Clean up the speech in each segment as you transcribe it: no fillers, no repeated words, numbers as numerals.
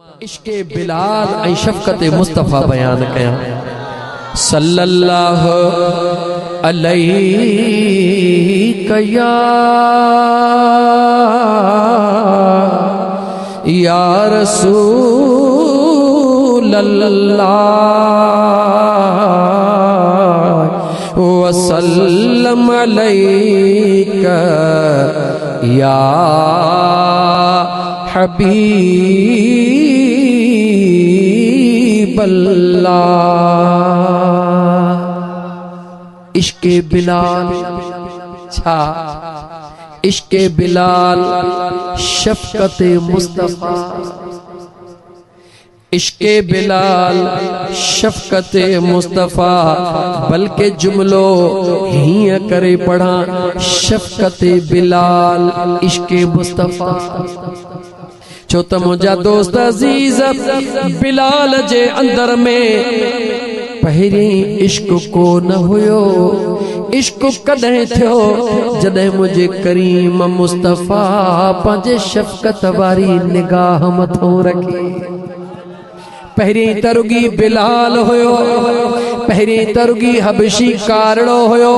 عشق بلال ای شفقت مصطفیٰ بیان کیا صلی اللہ علیہ یا رسول اللہ وسلم علیک یا حبیب اللہ۔ عشق بلال چھا عشق بلال شفقت مصطفیٰ، عشق بلال شفقت مصطفیٰ، بلکہ جملو ہی کرے پڑھا شفقت بلال عشق مصطفیٰ۔ چھوتا مجھا دوست عزیز بلال جے اندر میں پہری عشق کو نہ ہویو، عشق کدہیں تھو جدہیں مجھے کریم مصطفیٰ پانچے شفقت واری نگاہ متھوں رکھی۔ پہری ترگی بلال ہویو، پہری ترگی حبشی کارڑو ہویو،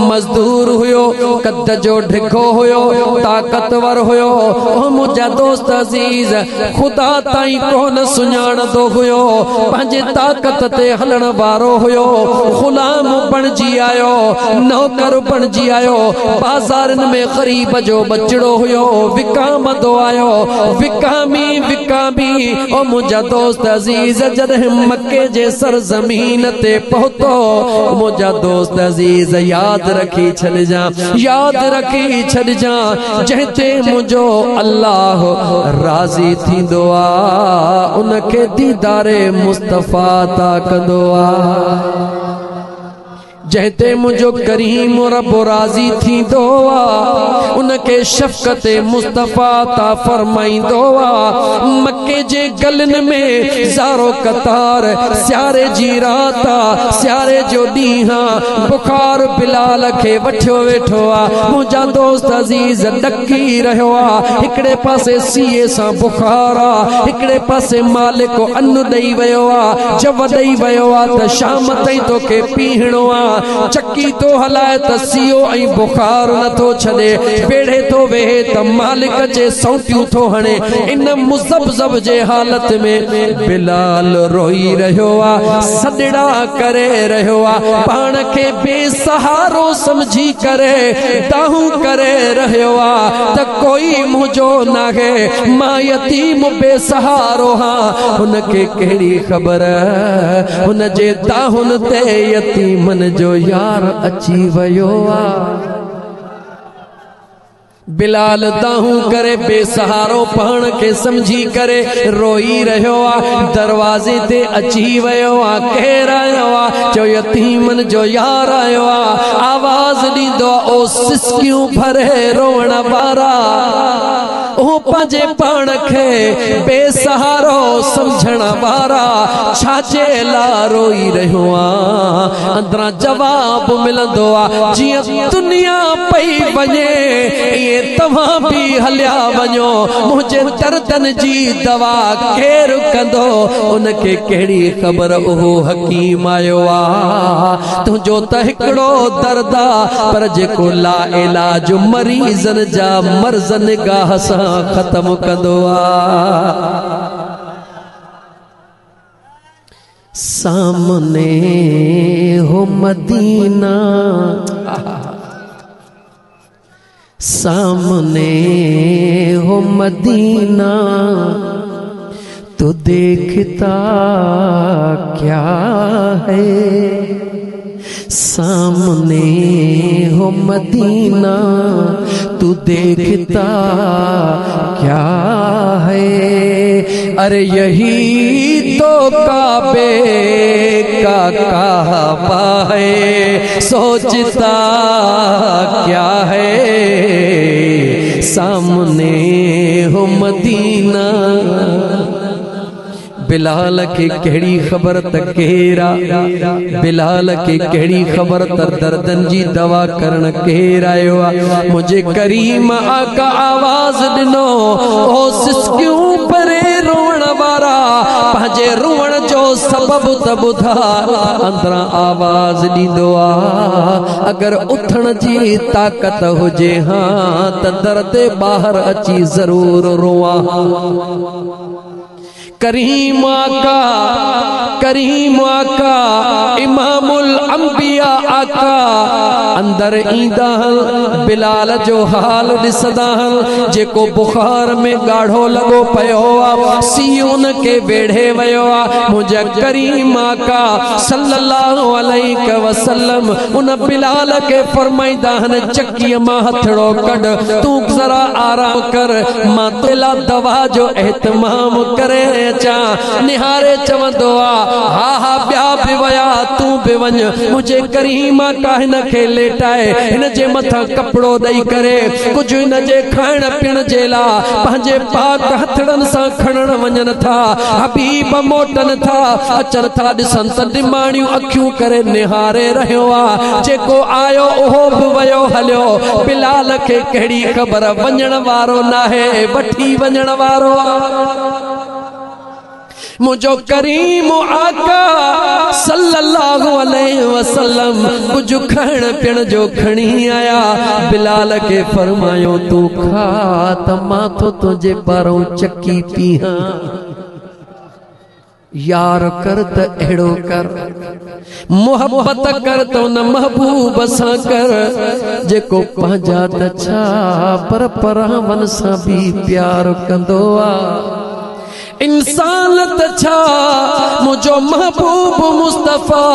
مزدور ہویو، قد جو ڈھکو ہویو، طاقتور ہویو۔ او مجھا دوست عزیز خدا تائیں کون سنیان دو ہویو، پانچے طاقت تے ہلن وارو ہویو، غلام بن جی آیو، نوکر بن جی آیو، بازارن میں غریب جو بچڑو ہویو، وکام دو آیو، وکامی وکامی۔ او مجھا دوست عزیز جدہ مکے جے سرزمین تے پہتو، مجھا دوست عزیز یاد رکھی چھل جا، یاد رکھی چھل جا، جہتے مجھو اللہ راضی تھی دعا، ان کے دیدار مصطفیٰ تاک دعا۔ جہتے مجھو کریم رب راضی تھی دعا، ان کے شفقت مصطفیٰ تا فرمائی دعا۔ مکے جے گلن میں زارو قطار سیارے جی راتا، سیارے جو دیہاں بخار بلال کے وٹھو ویٹھوا۔ مجھا دوست عزیز ڈکی رہوا، اکڑے پاسے سیے سا بخارا، اکڑے پاسے مالک کو انو دئی ویوا، جب دئی ویوا تا شام تائیں تو کے پیہنوا، چکی تو ہلائے تسیو ای بخار نہ تو چھڑے، بیڑے تو وے تا مالک جے سونٹیوں تو ہنے۔ ان مزبزب جے حالت میں بلال روئی رہوا، صدڑا کرے رہوا، پان کے بے سہارو سمجھی کرے داہوں کرے رہوا، تا کوئی مجھو نہ ہے ماں یتیم بے سہارو ہاں۔ ان کے کہڑی خبر ان جے داہن تے یتیمن جو یار اچھی ویوا۔ بلال داہوں کرے بے سہارو پان کے سمجھی کرے روئی رہوا، دروازے تے اچھی ویوا، کہہ رہوا جو یتیمن جو یار آئیوا، آواز دی دو او سسکیوں بھرے رونا بارا۔ او پجے پان کے بے سہارو سمجھنا بارا، چھاچے لا روئی رہوا، اندرہ جواب ملن دعا، جی دنیا پئی بنے یہ تمہاں بھی ہلیا ونیو، مجھے دردن جی دوا کیر کندو۔ ان کے کہڑی خبر اوہ حکیم آئیوا، تو جو تہکڑو دردہ پر جے کو لا علاج مریضن جا مرزن گاہ سا ختم کندوا۔ سامنے ہو مدینہ، سامنے ہو مدینہ، تو دیکھتا کیا ہے؟ سامنے ہو مدینہ، تو دیکھتا کیا ہے؟ ارے یہی تو کعبے کا کعبہ ہے، سوچتا کیا ہے؟ سامنے ہو مدینہ۔ بلال کی کہڑی خبر تکیرا، بلال کی کہڑی خبر تر دردن جی دوا کرن کیرا یوا۔ مجھے کریم آقا آواز دنو، او سسکیوں پرے رونا वारा पंहिंजे रुअण जो सबब त ॿुधा अंदरां आवाज़ ॾींदो आहे अगर उथण जी ताक़त हुजे हाँ त दर ते ॿाहिरि अची ज़रूर रोआ करीम आका इमामुल अंबिया आका अंदर ईंदा बिलाल जो हाल ॾिसंदा जेको बुखार में गाढ़ो लगो पियो आ सीउन के बेढ़े वयो आ मुझे करीम आका सल्लल्लाहु अलैहि वसल्लम उन बिलाल के फरमाइंदा चक्की मां हथड़ो कढ तू जरा आराम कर मां तेला दवा जो एहतमाम करे चा निहारे चवंदो आ हा हा ॿिया बि वया तू बि वञ मुझे करीम आका हिन खे लेटाए हिन जे मथां कपड़ो ॾेई करे कुछ हिन जे खाइण पीअण जे लाइ पंहिंजे पाक हथड़नि सां खणण वञनि था हबीब मोटन था अचनि था ॾिसनि त निमाणियूं अखियूं करे निहारे रहियो आ जेको आयो उहो बि वयो हलियो बिलाल खे कहिड़ी ख़बर वञण वारो नाहे वठी वञण वारो मुझो करीम आका सल्लल्लाहु अलैहि वसल्लम कुछ खाइण पीअण जो खणी आया बिलाल के फरमायो तू खा त मां तो तुझे पारों चक्की पीहा यार कर त अहिड़ो कर मोहब्बत कर तो न महबूब सां कर जेको पंहिंजा त छा पर परावन सां भी प्यार कंदो आ इंसान त छा मुझो महबूब मुस्तफा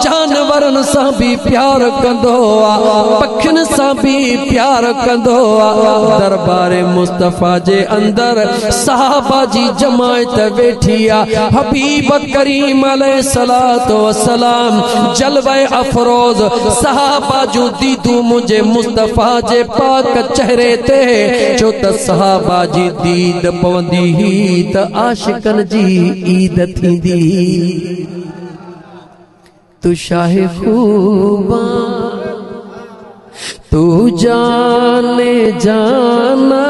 जानवरन सां भी प्यार कंदो आ पखियुनि सां भी प्यार कंदो आ दरबार मुस्तफा जे अंदर सहाबा जी जमायत वेठी आ हबीब करीम अलैहिस्सलातु वस्सलाम जलवे अफरोज सहाबा जो दीदू मुझे मुस्तफा जे पाक चेहरे ते जो त सहाबा जी दीद पवंदी ही त आशिकन जी ईद थींदी तू शाहे खूबा तू जाने जाना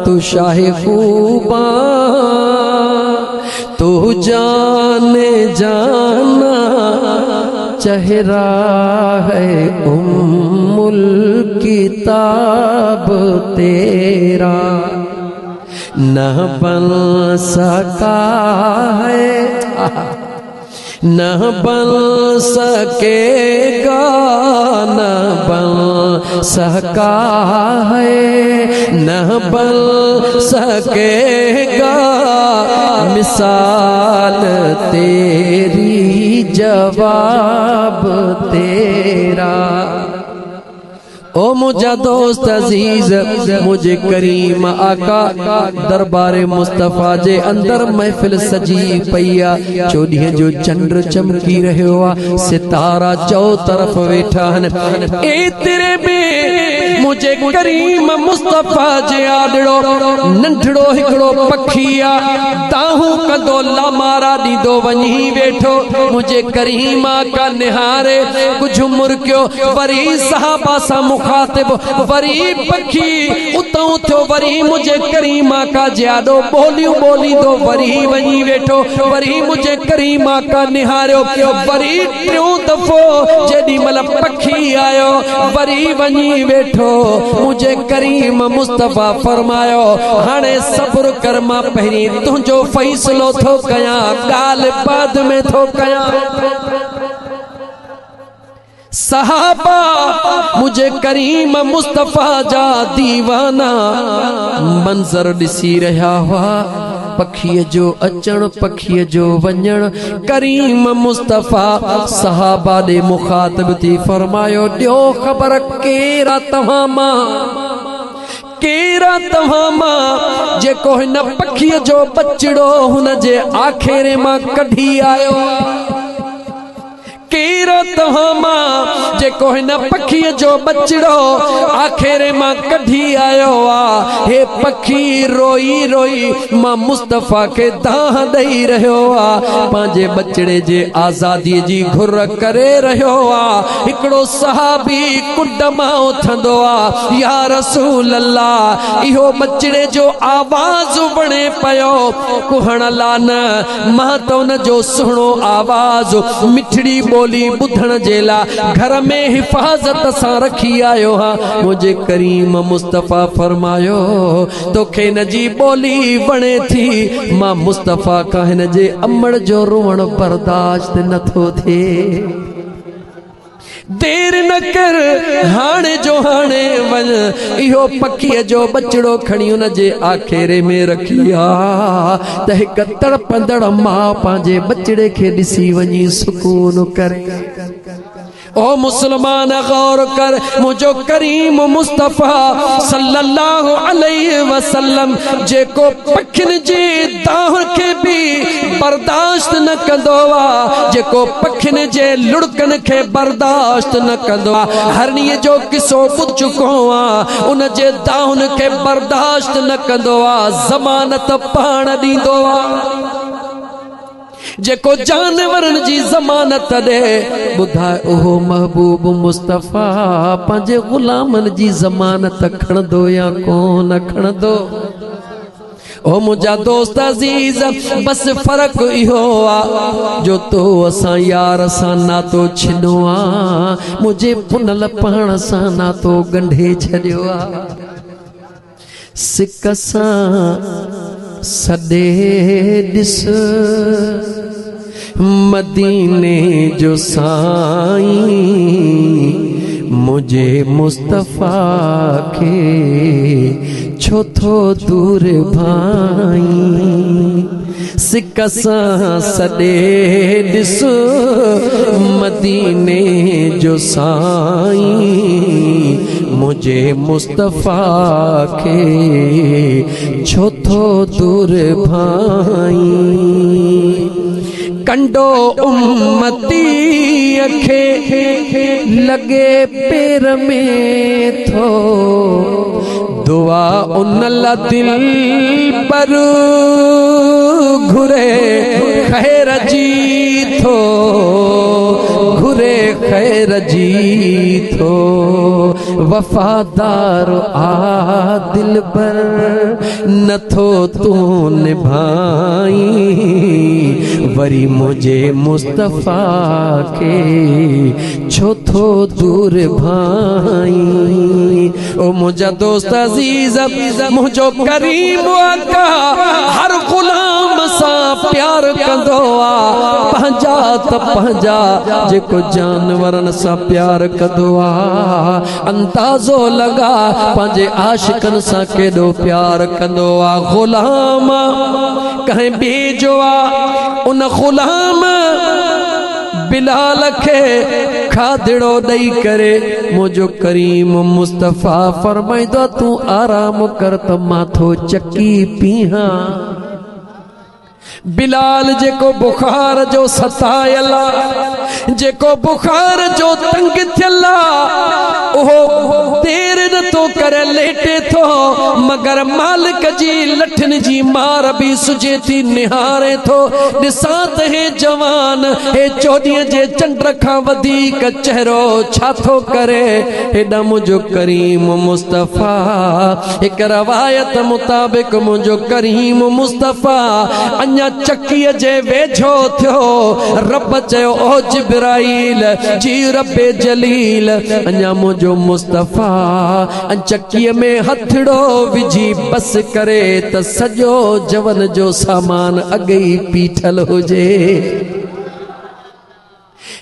तू शाहे खूबा तू जाने जाना चेहरा है उम्मुल किताब तेरा न बन सका है न बन सकेगा न बन सका है न बन सकेगा मिसाल तेरी जवाब तेरा ओ मुझा दोस्त अजीज मुझे करीम आका दरबार मुस्तफा जे अंदर महफिल सजी पईया चोॾींहं जो चंड चमकी रहियो आ सितारा चौ तरफ वेठा आहिनि एतिरे में मुझे करीम मुस्तफा जे आॾड़ो नंढड़ो हिकिड़ो पखी आ ताहूं कंदो लामारा ॾींदो वञी वेठो मुझे करीम आका निहारे कुझु मुर्कियो वरी सहाबा सां मुखातिब वरी पखी उतां थियो वरी मुझे करीम आका जे आॾो ॿोलियूं ॿोलींदो वरी वञी वेठो वरी मुझे करीम आका निहारियो वरी टियों दफ़ो जेॾी महिल पखी आयो वरी वञी वेठो मुझे करीम मुस्तफा फरमायो हाणे सब्र कर मां पहिरीं तुंहिंजो फ़ैसिलो थो कयां ॻाल्हि बाद में थो कयां सहाबा मुझे करीम मुस्तफा जा दीवाना मंजर ॾिसी रहिया हुआ पखीअ जो अचण पखीअ जो वञण करीम मुस्तफा सहाबा ॾे मुखातिब थी फरमायो ॾियो ख़बर केरा तव्हां मां केरा तव्हां मां जेको हिन पखीअ जो बचड़ो हुन जे आखेरे मां कढी आयो केर तव्हां मां जेको हिन पखीअ जो बचड़ो आखिर मां कढी आयो आ। हे पखी रोई रोई मां मुस्तफ़ा के दाह ॾेई रहियो आ, पंहिंजे बचड़े जे आज़ादीअ जी घुर करे रहियो आ। हिकिड़ो सहाबी कुंड मां उथंदो आ, या रसूल अल्लाह इहो बचड़े जो आवाज़ बणे पियो, कुहण लान मां त उन जो सुहिणो आवाज़ मिठड़ी ॿोली ॿुधण जे लाइ घर में हिफ़ाज़त सां रखी आयो हा। मुंहिंजे करीम मुस्तफ़ा फरमायो तोखे हिन जी ॿोली वणे थी, मां मुस्तफ़ा खां हिन जे अमड़ जो रोअण बर्दाश्त नथो थिए। देर न कर हाणे जो हाणे वञ, इहो पखीअ जो बचड़ो खणी उन जे आखेरे में रखी आ त हिक तड़पंदड़ मां पंहिंजे बचड़े खे ॾिसी वञी सुकून करे। ओ मुसलमान गौर कर, मुझो करीम मुस्तफ़ा सल्लल्लाहु अलैहि वसल्लम जेको पखिन जी दाह के भी बर्दाश्त न कंदो आ, जेको पखिन जे लुड़कन के बर्दाश्त न कंदो आ, हरणीअ जो किसो ॿुध चुको आ, उन जे दाहुन के बर्दाश्त न कंदो आ, ज़मानत पाण ॾींदो आ। जेको जानवरन जी ज़मानत दे बुधाए ओहो महबूब मुस्तफ़ा पंहिंजे गुलामन जी ज़मानत खणंदो या कोन खणंदो। ओ मुझा दोस्त अजीज बस फर्क इहो आ जो तो असां यार सां नातो छिनो आ, मुझे पुनल पाण सां नातो गंढे छॾियो आ। सिक सां सॾे ॾिस मदीने जो साईं, मुझे मुस्तफ़ा के छो थो दूर भाई। सिक सां सॾे ॾिस मदीने जो साईं, मुझे मुस्तफ़ा के छो थो दूर भाई। कंडो उम्मती खे लगे पेर में थो, दुआ उन ला दिल पर घुरे खैर जी थो, घुरे खैर जी थो। वफादार आ दिल पर नथो तू निभाई, वरी मुझे मुस्तफ़ा के छो थो दूर भाई। ओ मुझा दोस्त अजीज मुझो करीम आका हर गुलाम सां प्यार कंदो आ, पंहिंजा त पंहिंजा जेको जानवरन सां प्यार कंदो आ, अंदाज़ो लगा पंहिंजे आशिकन सां केॾो प्यार कंदो आ। गुलाम कंहिं ॿिए जो आ, उन गुलाम बिलाल खे खाधड़ो ॾेई करे मुझो करीम मुस्तफ़ा फरमाईंदो तू आराम कर त मां थो चकी पीहां। बिलाल जेको बुखार जो सतायल, जेको बुखार जो तंग थियल, ओहो देर न तो करे लेटे थो, मगर मालिक जी लठन जी मार भी सुजे थी निहारे थो। ॾिसां त हे जवान हे 14 जे चंड खां वधीक चेहरो छा थो करे। हेॾा मुझो करीम मुस्तफ़ा हिक रवायत मुताबिक मुझो करीम मुस्तफ़ा अञा चकीअ जे वेझो थियो, रब चयो ओ जिब्राईल जी रब्बे जलील, अञा मुझो मुस्तफ़ा चकीअ में हथड़ो विझी बस करे त सॼो जवन जो सामान अॻई पीठल हुजे।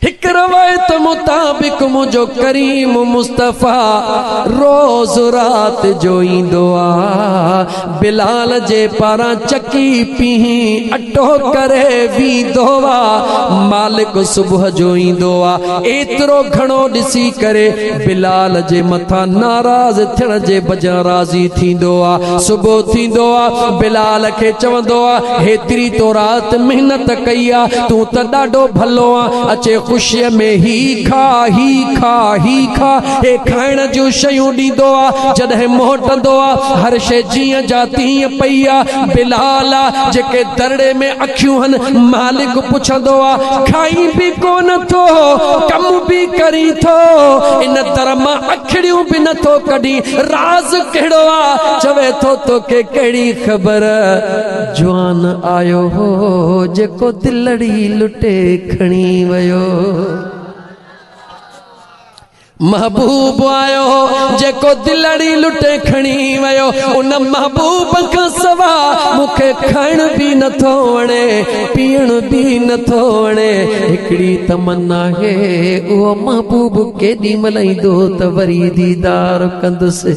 हिक रवायत मुताबिक मुझो करीम मुस्तफ़ा रोज रात जो ईंदो आ, बिलाल जे पारां चकी पीही अटो करे वींदो आ। मालिक सुबुह जो ईंदो आ, एतिरो घणो ॾिसी करे बिलाल जे मथां नाराज़ थियण जे बजाय राज़ी थींदो आ। सुबुह थींदो आ, बिलाल खे चवंदो आ हेतिरी तो रात मेहनत कई आ, तूं त ॾाढो भलो आ, अचे कुशीअ में ही खा हे खाइण जूं शयूं ॾींदो आहे जॾहिं मोटंदो आहे हर शइ जीअं जा तीअं पई आहे बिलाल जेके दरड़े में अखियूं हन मालिक पुछंदो आहे खाई बि कोन थो कम बि करी थो इन दर मां अखिड़ियूं बि नथो कढी राज़ कहिड़ो आहे चवे थो तोखे कहिड़ी ख़बर जवान आयो हो जेको दिलड़ी लुटे खणी वयो महबूब आयो जेको दिलड़ी लुटे खणी वयो उन महबूब खां सवा मूंखे खाइण बि नथो वणे पीअण बि नथो वणे हिकिड़ी तमन्ना है उहो महबूब केॾी महिल ईंदो त वरी दीदार कंदुसि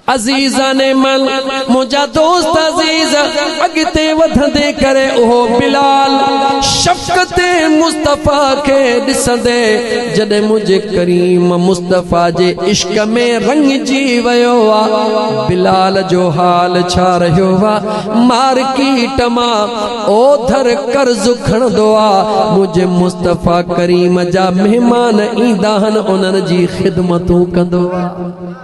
अज़ीज़ाने मन मुंहिंजा दोस्त अज़ीज़ अॻिते वधंदे करे उहो बिलाल शफ़क़त मुस्तफ़ा खे ॾिसंदे जॾहिं मुंहिंजे करीम मुस्तफ़ा जे इश्क में रंगजी वियो आहे बिलाल जो हाल छा रहियो आहे मार्केट मां ओधर कर्ज़ खणंदो आहे मुंहिंजे मुस्तफ़ा करीम जा महिमान ईंदा आहिनि उन्हनि जी ख़िदमतूं कंदो आहे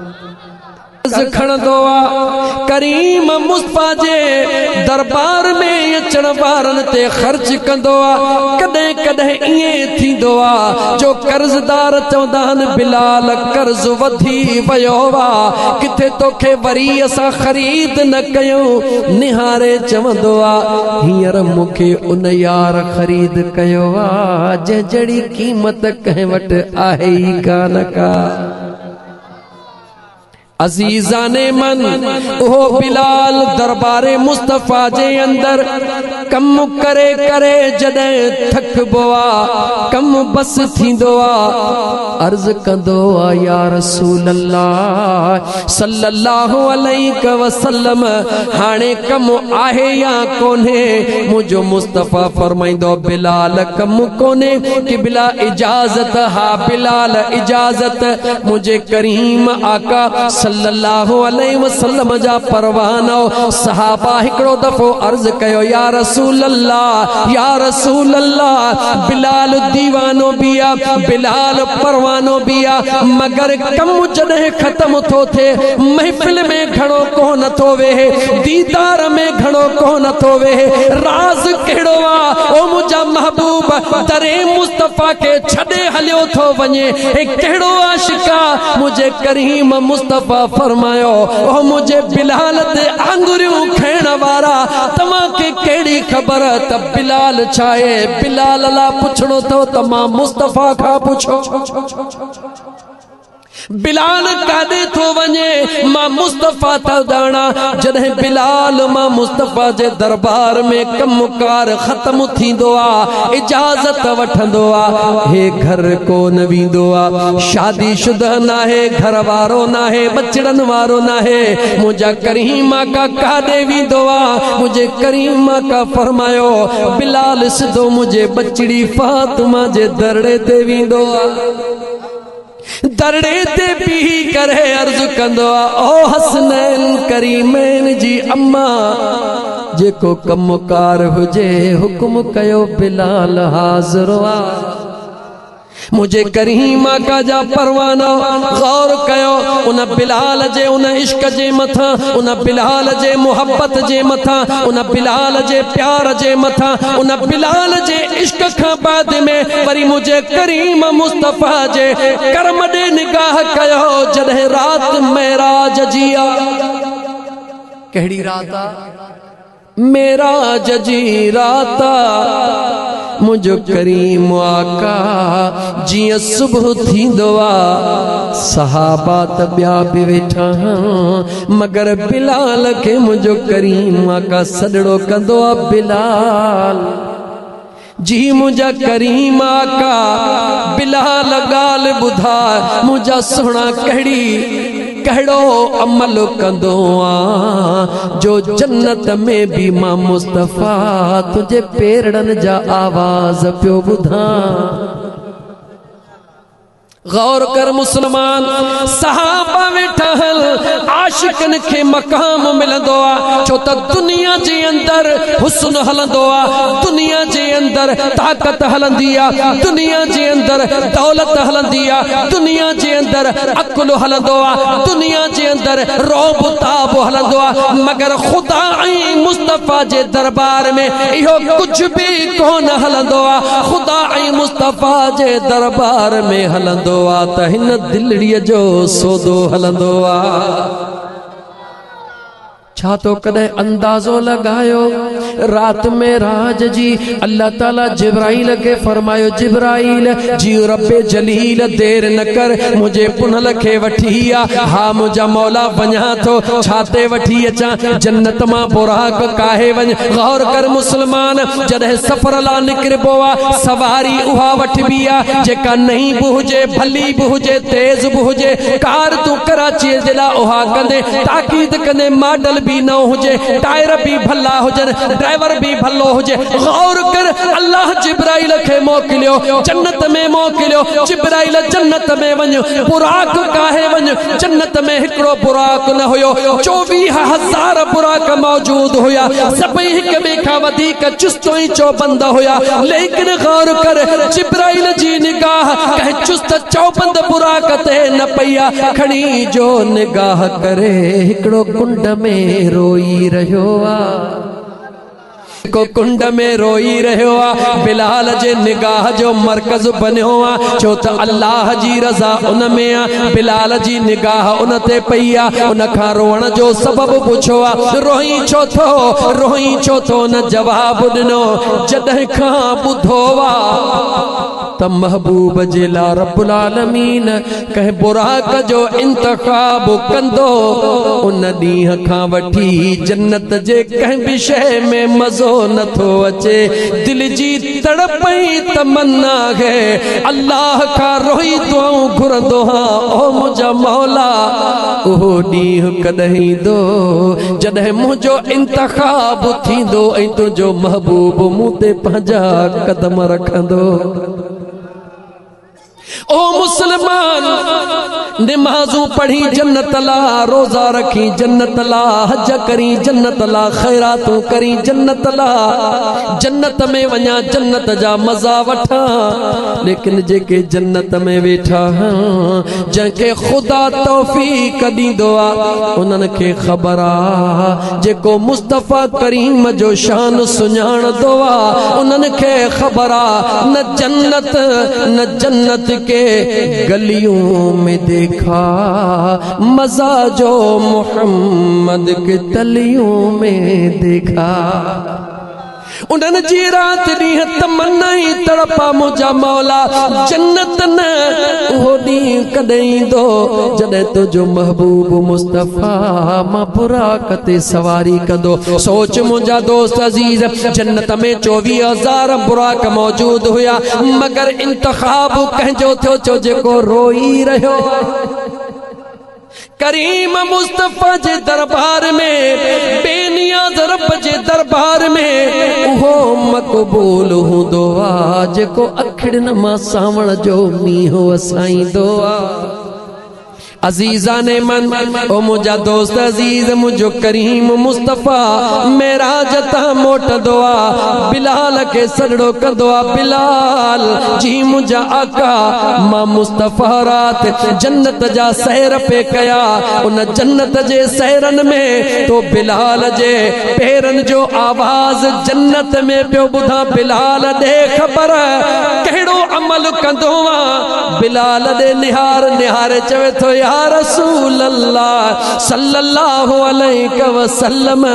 खणंदो आहे करीम मुस्तफ़ा जे दरबार में अचण वारनि ते ख़र्च कंदो आहे कॾहिं कॾहिं ईअं थींदो आहे जो कर्ज़दार चवंदा आहिनि बिलाल कर्ज़ वधी वियो आहे किथे तोखे वरी असां ख़रीद न कयूं निहारे चवंदो आहे हींअर मूंखे उन यार ख़रीद कयो आहे जंहिं जहिड़ी क़ीमत कंहिं वटि आहे ई कान का अज़ीज़ाने मन उहो बिलाल दरबारे मुस्तफ़ा जे अंदर कम करे करे जॾहिं थकबो आहे कम बस थींदो आहे अर्ज़ कंदो आहे या रसूल अल्लाह सल्लल्लाहु अलैहि वसल्लम हाणे कम आहे या कोन्हे मुंहिंजो मुस्तफ़ा फरमाईंदो बिलाल कम कोन्हे कि बिला इजाज़त हा बिलाल इजाज़त मुंहिंजे करीम आका सल्लल्लाहु अलैहि वसल्लम जा परवानो सहाबा हिकड़ो दफ़ो अर्ज़ कयो या रसूल अल्लाह बिलाल दीवानो भी आ बिलाल परवानो भी आ मगर कम जॾहिं ख़त्म थो थे महफिल में घणो कोन थो वेहे दीदार में घणो कोन थो वेहे राज़ कहिड़ो आ ओ मुंहिंजा महबूब दरे मुस्तफ़ा के छॾे हलियो थो वञे हे कहिड़ो आशिका मुंहिंजे करीम मुस्तफ़ा फरमायो ओ मुझे बिलाल ते आंगुरियूं खाइण वारा तव्हांखे कहिड़ी ख़बर त बिलाल छाहे बिलाल ला पुछणो थो त मां मुस्तफ़ा खां पुछो बिलाल काॾे थो वञे मां मुस्तफ़ा था ॼाणा जॾहिं बिलाल मां मुस्तफ़ा जे दरबार में कमकार ख़त्म थींदो आहे इजाज़त वठंदो आहे हे घर कोन वेंदो आहे शादीशुदा नाहे घर वारो नाहे बचड़नि वारो नाहे मुंहिंजा करीम आका काॾे वेंदो आहे मुंहिंजे करीम आका फरमायो बिलाल सिधो मुंहिंजे बचड़ी फातिमा जे दरड़े ते वेंदो आहे दरड़े ते बीही करे अर्ज़ कंदो आहे ओ हसनैन करीमैन जी अम्मा जेको कमकार हुजे हुक्म कयो बिलाल हाज़िर आहे मुझे करीम आका जा परवाना गौर कयो उन बिलाल जे उन इश्क जे मथा उन बिलाल जे मोहब्बत जे मथा उन बिलाल जे प्यार जे मथा उन बिलाल जे इश्क खां बाद में वरी मुझे करीम मुस्तफ़ा जे करम ॾे निगाह कयो जॾहिं रात मेराज जी आ कहिड़ी रात आ मेराज जी रात मुझो करीम आका जियां सुबह थींदो आ सहाबा त ॿिया बि वेठा मगर बिलाल के मुझो करीम आका सॾड़ो कंदो आ बिलाल जी मुझा करीम आका बिलाल ॻाल्हि ॿुधा मुझा सोना कहिड़ो अमल कंदो आ जो जन्नत में भी मां मुस्तफ़ा तुझे पेरड़न जा आवाज पियो ॿुधा गौर कर मुसलमान, सहाबा वेठा हल आशिकन के मकाम मिलंदो आ, छो त दुनिया जे अंदर हुस्न हलंदो आ, दुनिया जे अंदर ताकत हलंदी आ, दुनिया जे अंदर दौलत हलंदी आ, दुनिया जे अंदर अकुल हलंदो आ, दुनिया जे अंदर रौब ताब हलंदो आ, मगर खुदा ऐं मुस्तफा जे दरबार में इहो कुछ भी कोन हलंदो आ। खुदा ऐं मुस्तफा जे दरबार में हलंदो त हिन दिलड़ीअ जो सौदो हलंदो आ। छा तो कदे अंदाजो लगायो, रात में राज जी अल्लाह ताला जिब्राइल के फरमायो, जिब्राइल जी रब्बे जलील देर न कर, मुझे पुनल के वठी आ, हा मुझा मौला वञा थो, छाते वठी अचां, जन्नत मां बुराक काहे वञ। गौर कर मुसलमान, जॾहिं सफ़र ला निकिरबो आ, सवारी उहा वठबी आ जेका नई बि हुजे, भली बि हुजे, तेज बि हुजे। कार तू कराची जे ला उहा कंदे, ताकीद कंदे मॉडल भी न हुजे, टायर भी भला हुजन, ड्राइवर भी भलो हुजे। गौर कर, अल्लाह जिब्राइल के मोकिलियो, जन्नत में मोकिलियो, जिब्राइल जन्नत में वञ, बुराक काहे वञ, जन्नत में हिकड़ो बुराक न हुयो, 24,000 बुराक मौजूद हुया, सभई हिक ॿिए खां वधीक चुस्तो ई चौबंद हुया। लेकिन गौर कर, जिब्राइल जी निगाह कंहिं चुस्त चौबंद बुराक ते न पईया, खणी जो निगाह करे हिकड़ो कुंड में रोई रहियो आ, को कुंड में रोई रहियो आ। बिलाल जे निगाह जो मरकज बनियो आ, छो त अल्लाह जी रज़ा उन में आ, बिलाल जी निगाह उन ते पई आ। उन खां रोअण जो सबब पुछो आ, रोई छो थो, रोई छो थो, न जवाब ॾिनो। जॾहिं खां ॿुधो आ त महबूब जे ला रब्बुल आलमीन कंहिं बुराक जो इंतखाब कंदो, उन ॾींहं खां वठी जन्नत जे कंहिं बि शइ में मज़ो नथो अचे। दिल जी तड़पई तमन्ना है, अल्लाह का रोई दुआऊं घुरंदो हां, ओ मुंहिंजा मौला उहो ॾींहुं कॾहिं ईंदो जॾहिं मुंहिंजो इंतखाब थींदो ऐं तुंहिंजो महबूब मूं ते पंहिंजा कदम रखंदो। ओ मुसलमान, नमाज़ूं पढ़ी जन्नत ला, रोजा रखी जन्नत ला, हज करी जन्नत ला, खैरातूं करी जन्नत ला, जन्नत में वञा, जन्नत जा मज़ा वठा। लेकिन जेके जन्नत में वेठा जंहिंखे खुदा तौफीक ॾींदो आ, उन्हनि खे ख़बर आ, जेको मुस्तफ़ा करीम जो शान सुञाणंदो आ, उन्हनि खे ख़बर आ, न जन्नत के गलियों में देखा मजा जो मोहम्मद के तलियों में देखा। उन्हनि जी रात ॾींहं तमन्ना ई तड़पा, मुंहिंजा मौला जन्नत न उहो ॾींहुं कॾहिं ईंदो जॾहिं तुंहिंजो महबूब मुस्तफ़ा मां बुराक ते सवारी कंदो। सोच मुंहिंजा दोस्त अज़ीज़, जन्नत में 24,000 बुराक मौजूद हुया, मगर इंतखाब कंहिंजो थियो छो जेको रोई रहियो। करीम मुस्तफ़ा जे दरबार में, बेनियाज़ रब जे दरबार में उहो मक़बूल हूंदो आ जेको अखिड़ियुनि मां सावण जो मींहुं वसाईंदो आ। अजीजा ने मन, ओ मुझा दोस्त अजीज, मुझो करीम मुस्तफ़ा मेराज ता मोटंदो आ, बिलाल के सड़ो कंदो आ। बिलाल जी मुझा आका मां मुस्तफ़ा रात जन्नत जा सैर पे कया, उन जन्नत जे सैरन में तो बिलाल जे पेरन जो आवाज जन्नत में पियो ॿुधा। बिलाल दे खबर कहिड़ो अमल कंदो आ, बिलाल दे निहार निहारे चवे थो, या रसूल अल्लाह सल्लल्लाहु अलैहि वसल्लम,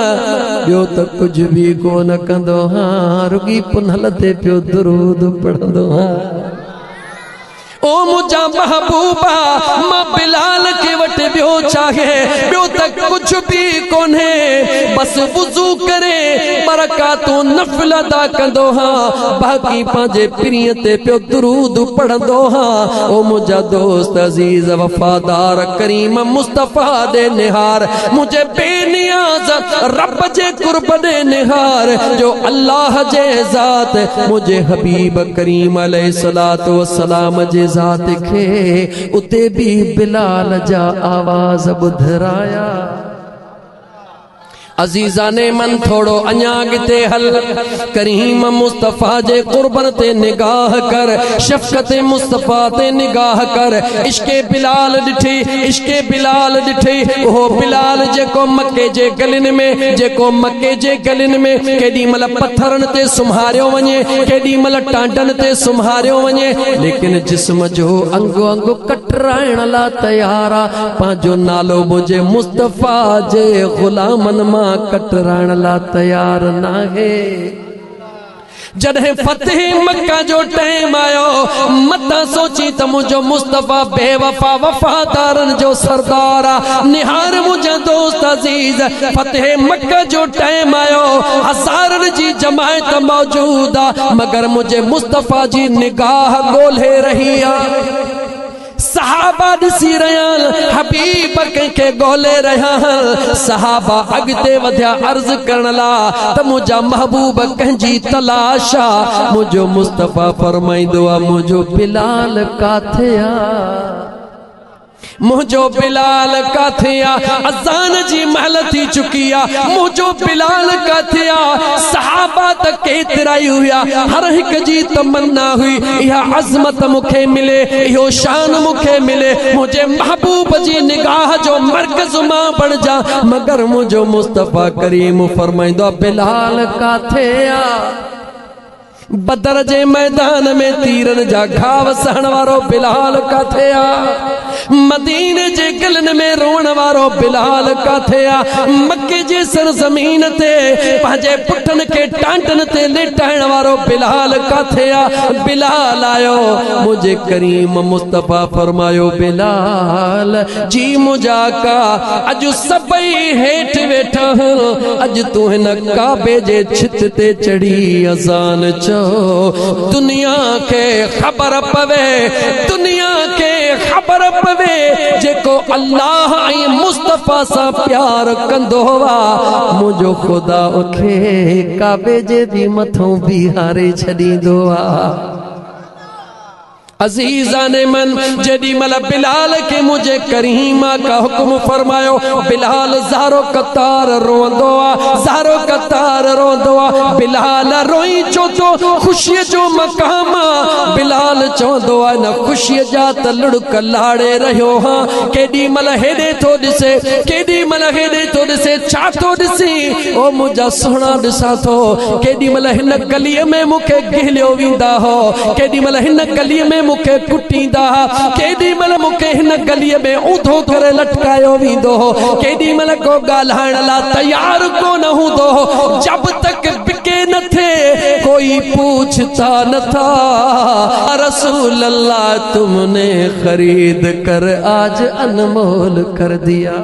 ॿियो त कुछ भी कोन कंदो हां, रुगी पुनल ते पियो दुरूद पढ़ंदो हां। ओ मुझा महबूबा मां बिलाल के वटि ॿियो चाहे, ॿियो त कुछ भी कोन्हे, बस वुज़ू करे बरकातूं नफ़िल अदा कंदो हां, बाक़ी पंहिंजे पीरीअ ते पियो दुरूद पढ़ंदो हां। ओ मुंहिंजा दोस्त अज़ीज़ वफ़ादार करीम मुस्तफ़ा दे निहार, मुझे बेनियाज़ रब जे कुर्ब दे निहार, जो अल्लाह जे ज़ात मुझे हबीब करीम अलैहिस्सलातु वस्सलाम जे ज़ात खे उते भी बिलाल जा आवाज़ ॿुधराया। अजीज़ाने मन थोड़ो अञा अॻिते हल, करीम मुस्तफ़ा जे कुर्बन ते निगाह कर, शफ़क़त मुस्तफ़ा ते निगाह कर। इश्क़े बिलाल ॾिठी, इश्क़े बिलाल ॾिठी, उहो बिलाल जेको मके जे गलिन में, जेको मके जे गलिन में केॾी महिल पत्थरनि ते सुम्हारियो वञे, केॾी महिल टांडनि ते सुम्हारियो वञे, लेकिन जिस्म जो अंगो अंग कटराइण लाइ तयार आहे। पंहिंजो नालो मुंहिंजे मुस्तफ़ा जे ग़ुलामनि मां कटराइण ला तैयार नाहे। जॾहिं फतेह मक्का जो टाइम आयो, मता सोची त मुंहिंजो मुस्तफ़ा बेवफा वफ़ादारनि जो सरदार आ। निहार मुंहिंजा दोस्त अज़ीज़, फतेह मक्का जो टाइम आयो, हज़ारनि जी जमायत मौजूद आ, मगर मुंहिंजे मुस्तफ़ा जी निगाह ॻोल्हे रही आ। सहाबा ॾिसी रहिया, हबीब कंहिंखे ॻोल्हे रहिया। सहाबा अॻिते वधिया अर्ज़ करण लाइ त मुंहिंजा महबूब कंहिंजी तलाश आ। मुंहिंजो मुस्तफ़ा फरमाईंदो आहे, मुंहिंजो बिलाल काथे आ, मुझो बिलाल काथे आ। अज़ान जी महल थी चुकी आ, मुझो बिलाल काथे आ। सहाबा त केतिरा ई हुया, हर हिक जी तमन्ना हुई इहा अज़मत मूंखे मिले, इहो शान मूंखे मिले, मुझे महबूब जी निगाह जो मर्कज़ मां बणिजा। मगर मुझो मुस्तफ़ा करीम फरमाईंदो, बिलाल काथे आ। बदर जे मैदान में तीरन जा घाव सहण वारो बिलाल काथे आ। मदीने जे गलन में रोण वारो बिलाल काथे आ। मक्के जे सरज़मीन ते पंहिंजे पुठन के टांटन ते लेटाइण वारो बिलाल काथे आ। बिलाल आयो, मुझे करीम मुस्तफ़ा फरमायो, बिलाल जी मुझा का अज सबई हेठ वेठा, अज तू हिन काबे जे छित ते चढ़ी अज़ान चो। दुनिया के खबर पवे, दुनिया के खबर पवे, जेको अल्लाह ऐं मुस्तफ़ा सां प्यार कंदो वा, मुंहिंजो ख़ुदा खे काबे जे भी मथों बीहारे छॾींदो आ। अज़ीज़ाने मन जेडी मल बिलाल के मुझे करीमा का हुक्म फरमायो, बिलाल ज़ारो कतार रोंदो आ, ज़ारो कतार रोंदो आ। बिलाल रोई चो तो खुशी जो मकाम आ। बिलाल चवंदो आ, न खुशी जा त लुड़क लाड़े रहियो हां। केडी मल हेडे तो दिसे, केडी मल हेडे तो दिसे, छा तो दिसी, ओ मुझा सोना दिसा तो। केडी मल हिन गलीअ में मुखे गिलियो वींदा हो, केडी मल हिन गलीअ में मुखे कुटींदा, केडी मल मुखे हिन गलीअ में ऊंधो करे लटकायो वींदो हो, केडी मल को ॻाल्हाइण लाइ तैयार कोन हूंदो हो। जब तक बिके न थे कोई पूछता न था, रसूल अल्लाह तुमने खरीद कर आज अनमोल कर दिया।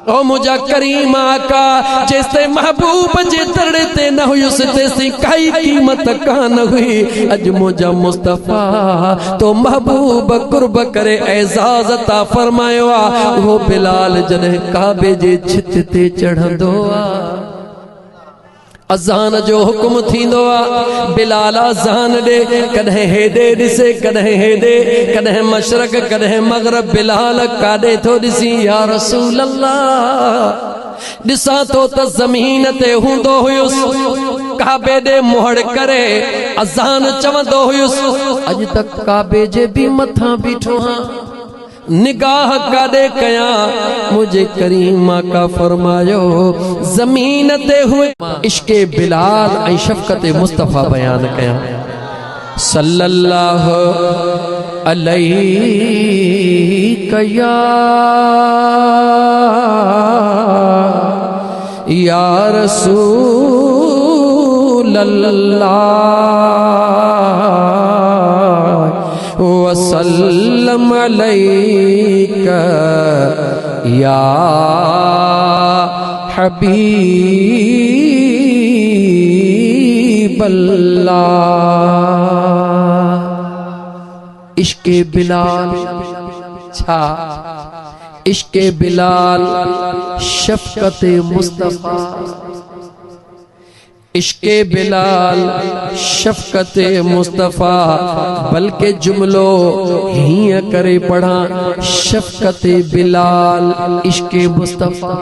ओ मुझा करीम आका, जेसे महबूब जे तरड़े ते न हुयुसि तेसी काई कीमत कान हुई। अज मुझा मुस्तफ़ा तो महबूब कुर्ब करे एजाज़ ता फरमायो आ। वो बिलाल जॾहिं काबे जे छित ते चढ़ंदो आ, अज़ान जो हुक्म थींदो आ। बिलाल अज़ान दे, कॾहिं हेॾे ॾिसे, कॾहिं हेॾे, कॾहिं मशरक, कॾहिं मग़रिब। बिलाल काॾे थो ॾिसी, या रसूल अल्लाह, ॾिसां तो त ज़मीन ते हूंदो हुयुसि, काबे ॾे मुहड़ करे अज़ान चवंदो हुयुसि। अॼु तक काबे जे भी मथां बीठो हां, निगाह काॾे कयां। मुझे करीमा का फरमायो, ज़मीन ते हुए इश्क़े बिलाल ऐं शफ़क़त मुस्तफ़ा बयान कयां। सल्लल्लाहु अलैहि या रसूल अल्लाह वसल्लम अलैका या हबीब اللہ عشق بلال چھا عشق بلال شفقت مصطفیٰ عشق بلال شفقت مصطفیٰ بلکہ جملو ہی کرے پڑھا شفقت بلال عشق مصطفیٰ